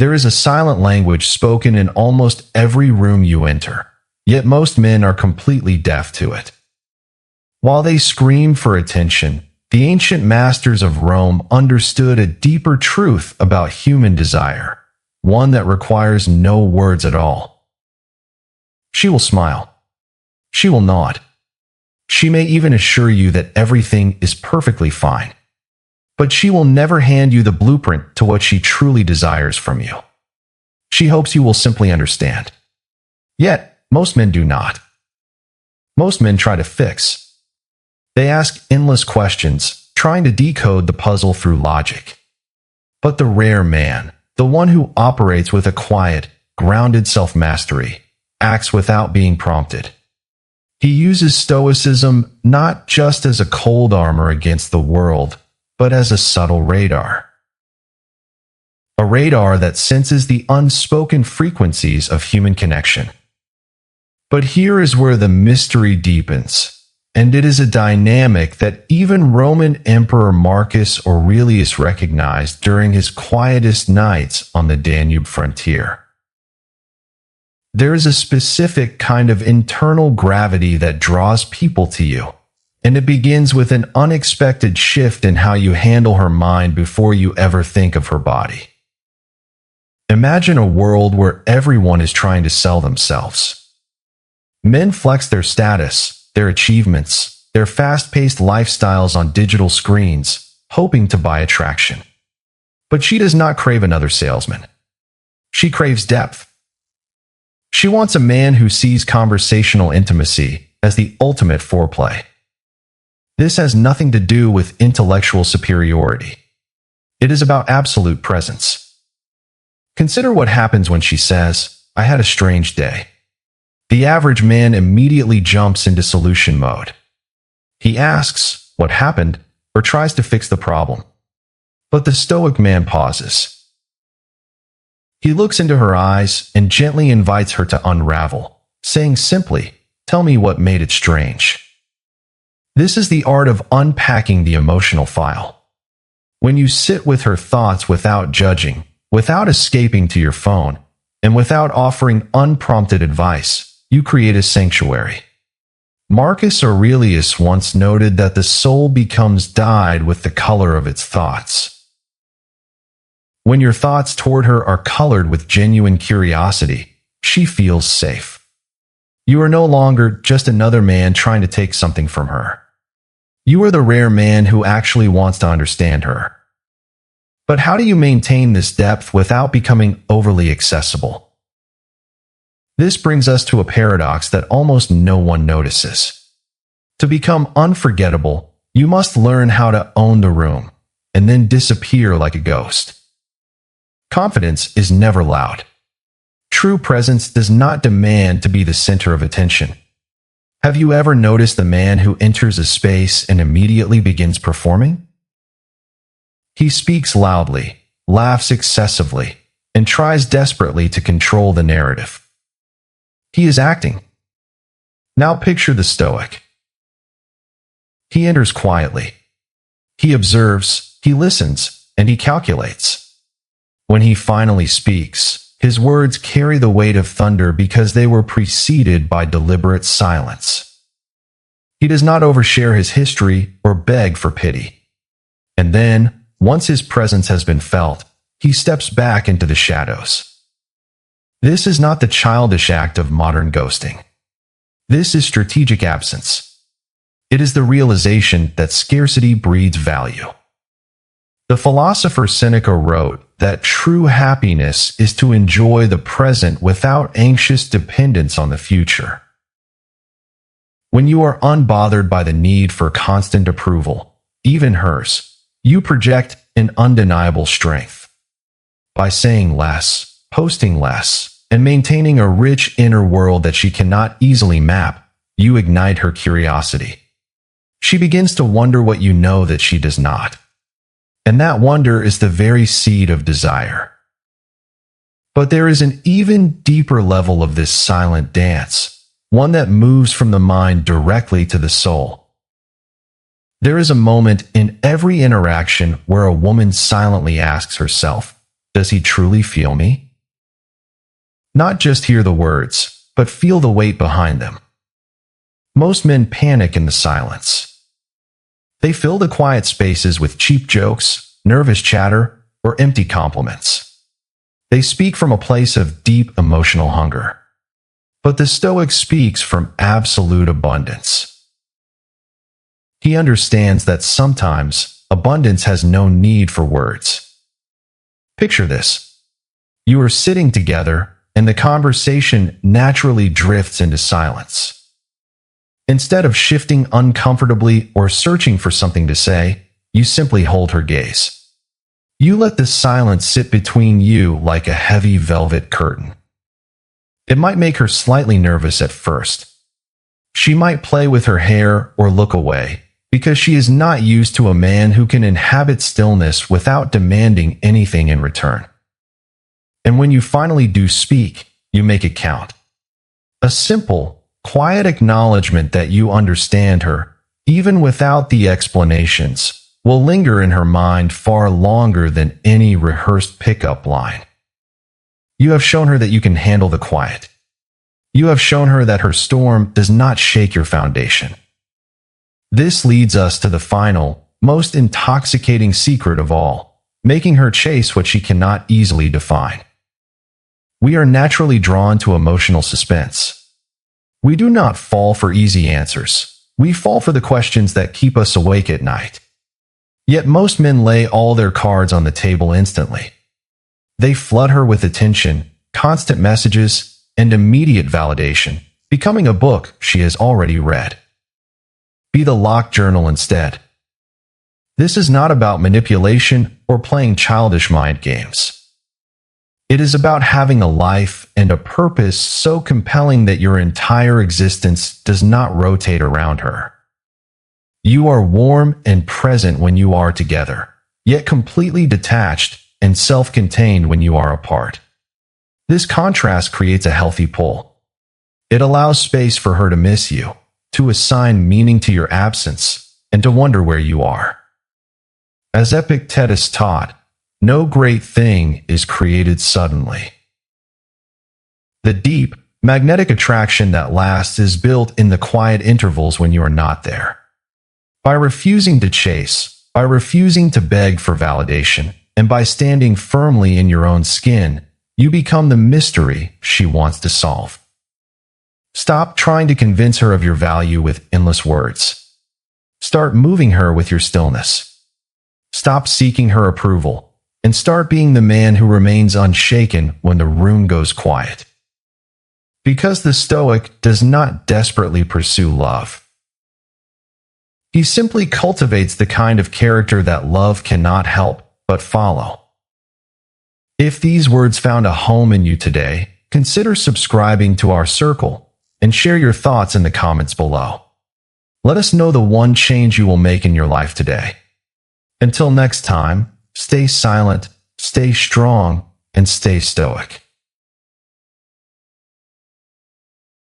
There is a silent language spoken in almost every room you enter, yet most men are completely deaf to it. While they scream for attention, the ancient masters of Rome understood a deeper truth about human desire, one that requires no words at all. She will smile. She will nod. She may even assure you that everything is perfectly fine. But she will never hand you the blueprint to what she truly desires from you. She hopes you will simply understand. Yet, most men do not. Most men try to fix. They ask endless questions, trying to decode the puzzle through logic. But the rare man, the one who operates with a quiet, grounded self-mastery, acts without being prompted. He uses Stoicism not just as a cold armor against the world, but as a subtle radar. A radar that senses the unspoken frequencies of human connection. But here is where the mystery deepens, and it is a dynamic that even Roman Emperor Marcus Aurelius recognized during his quietest nights on the Danube frontier. There is a specific kind of internal gravity that draws people to you. And it begins with an unexpected shift in how you handle her mind before you ever think of her body. Imagine a world where everyone is trying to sell themselves. Men flex their status, their achievements, their fast-paced lifestyles on digital screens, hoping to buy attraction. But she does not crave another salesman. She craves depth. She wants a man who sees conversational intimacy as the ultimate foreplay. This has nothing to do with intellectual superiority. It is about absolute presence. Consider what happens when she says, "I had a strange day." The average man immediately jumps into solution mode. He asks, "What happened?" or tries to fix the problem. But the Stoic man pauses. He looks into her eyes and gently invites her to unravel, saying simply, "Tell me what made it strange." This is the art of unpacking the emotional file. When you sit with her thoughts without judging, without escaping to your phone, and without offering unprompted advice, you create a sanctuary. Marcus Aurelius once noted that the soul becomes dyed with the color of its thoughts. When your thoughts toward her are colored with genuine curiosity, she feels safe. You are no longer just another man trying to take something from her. You are the rare man who actually wants to understand her. But how do you maintain this depth without becoming overly accessible? This brings us to a paradox that almost no one notices. To become unforgettable, you must learn how to own the room, and then disappear like a ghost. Confidence is never loud. True presence does not demand to be the center of attention. Have you ever noticed the man who enters a space and immediately begins performing? He speaks loudly, laughs excessively, and tries desperately to control the narrative. He is acting. Now picture the Stoic. He enters quietly. He observes, he listens, and he calculates. When he finally speaks, his words carry the weight of thunder because they were preceded by deliberate silence. He does not overshare his history or beg for pity. And then, once his presence has been felt, he steps back into the shadows. This is not the childish act of modern ghosting. This is strategic absence. It is the realization that scarcity breeds value. The philosopher Seneca wrote that true happiness is to enjoy the present without anxious dependence on the future. When you are unbothered by the need for constant approval, even hers, you project an undeniable strength. By saying less, posting less, and maintaining a rich inner world that she cannot easily map, you ignite her curiosity. She begins to wonder what you know that she does not. And that wonder is the very seed of desire. But there is an even deeper level of this silent dance, one that moves from the mind directly to the soul. There is a moment in every interaction where a woman silently asks herself, Does he truly feel me? Not just hear the words, but feel the weight behind them. Most men panic in the silence. They fill the quiet spaces with cheap jokes, nervous chatter, or empty compliments. They speak from a place of deep emotional hunger. But the Stoic speaks from absolute abundance. He understands that sometimes abundance has no need for words. Picture this. You are sitting together, and the conversation naturally drifts into silence. Instead of shifting uncomfortably or searching for something to say, you simply hold her gaze. You let the silence sit between you like a heavy velvet curtain. It might make her slightly nervous at first. She might play with her hair or look away, because she is not used to a man who can inhabit stillness without demanding anything in return. And when you finally do speak, you make it count. A simple, quiet acknowledgement that you understand her, even without the explanations, will linger in her mind far longer than any rehearsed pickup line. You have shown her that you can handle the quiet. You have shown her that her storm does not shake your foundation. This leads us to the final, most intoxicating secret of all, making her chase what she cannot easily define. We are naturally drawn to emotional suspense. We do not fall for easy answers. We fall for the questions that keep us awake at night. Yet most men lay all their cards on the table instantly. They flood her with attention, constant messages, and immediate validation, becoming a book she has already read. Be the locked journal instead. This is not about manipulation or playing childish mind games. It is about having a life and a purpose so compelling that your entire existence does not rotate around her. You are warm and present when you are together, yet completely detached and self-contained when you are apart. This contrast creates a healthy pull. It allows space for her to miss you, to assign meaning to your absence, and to wonder where you are. As Epictetus taught, no great thing is created suddenly. The deep, magnetic attraction that lasts is built in the quiet intervals when you are not there. By refusing to chase, by refusing to beg for validation, and by standing firmly in your own skin, you become the mystery she wants to solve. Stop trying to convince her of your value with endless words. Start moving her with your stillness. Stop seeking her approval, and start being the man who remains unshaken when the room goes quiet. Because the Stoic does not desperately pursue love. He simply cultivates the kind of character that love cannot help but follow. If these words found a home in you today, consider subscribing to our circle and share your thoughts in the comments below. Let us know the one change you will make in your life today. Until next time, stay silent, stay strong, and stay stoic.